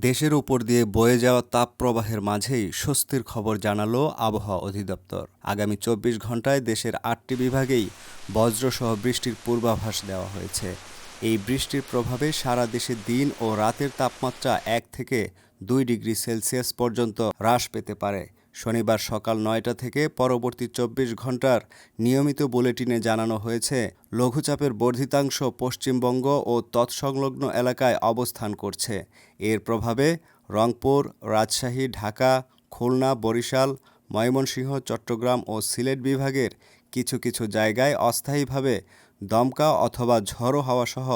দেশের উপর দিয়ে বয়ে যাওয়া তাপপ্রবাহের মাঝেই স্বস্তির খবর জানালো আবহাওয়া অধিদপ্তর। আগামী ২৪ ঘন্টায় দেশের ৮টি বিভাগেই বজ্রসহ বৃষ্টির পূর্বাভাস দেওয়া হয়েছে। এই বৃষ্টির প্রভাবে সারা দেশে দিন ও রাতের তাপমাত্রা ১ থেকে ২ ডিগ্রি সেলসিয়াস পর্যন্ত হ্রাস পেতে পারে। শনিবার সকাল ৯টা থেকে পরবর্তী ২৪ ঘন্টার নিয়মিত বুলেটিনে জানানো হয়েছে, লঘুচাপের বর্ধিতাংশ পশ্চিমবঙ্গ ও তৎসংলগ্ন এলাকায় অবস্থান করছে। এর প্রভাবে রংপুর, রাজশাহী, ঢাকা, খুলনা, বরিশাল, ময়মনসিংহ, চট্টগ্রাম ও সিলেট বিভাগের কিছু কিছু জায়গায় অস্থায়ীভাবে দমকা অথবা ঝড়ো হাওয়াসহ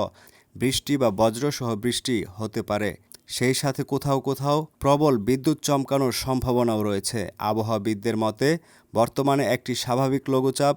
বৃষ্টি বা বজ্রসহ বৃষ্টি হতে পারে। সেই সাথে কোথাও কোথাও প্রবল বিদ্যুৎ চমকানোর সম্ভাবনাও রয়েছে। আবহাওয়াবিদদের মতে, বর্তমানে একটি স্বাভাবিক লঘুচাপ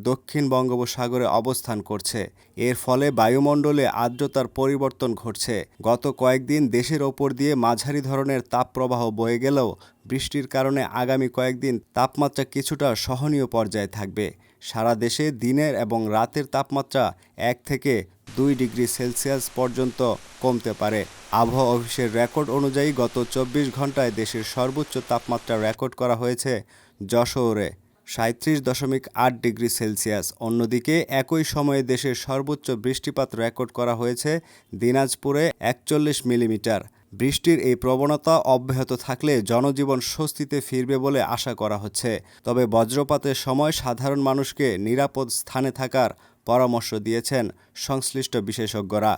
দক্ষিণ বঙ্গোপসাগরে অবস্থান করছে। এর ফলে বায়ুমণ্ডলে আর্দ্রতার পরিবর্তন ঘটছে। গত কয়েকদিন দেশের ওপর দিয়ে মাঝারি ধরনের তাপপ্রবাহ বয়ে গেলেও বৃষ্টির কারণে আগামী কয়েকদিন তাপমাত্রা কিছুটা সহনীয় পর্যায়ে থাকবে। সারা দেশে দিনের এবং রাতের তাপমাত্রা ১ থেকে ২ ডিগ্রি সেলসিয়াস পর্যন্ত কমতে পারে। আবহাওয়া অফিসের রেকর্ড অনুযায়ী গত ২৪ ঘন্টায় দেশের সর্বোচ্চ তাপমাত্রা রেকর্ড করা হয়েছে যশোরে ৩৭.৮ ডিগ্রি সেলসিয়াস। অন্যদিকে একই সময়ে দেশের সর্বোচ্চ বৃষ্টিপাত রেকর্ড করা হয়েছে দিনাজপুরে ৪১ মিলিমিটার। বৃষ্টির এই প্রবণতা অব্যাহত থাকলে জনজীবন স্বস্তিতে ফিরবে বলে আশা করা হচ্ছে। তবে বজ্রপাতের সময় সাধারণ মানুষকে নিরাপদ স্থানে থাকার পরামর্শ দিয়েছেন সংশ্লিষ্ট বিশেষজ্ঞরা।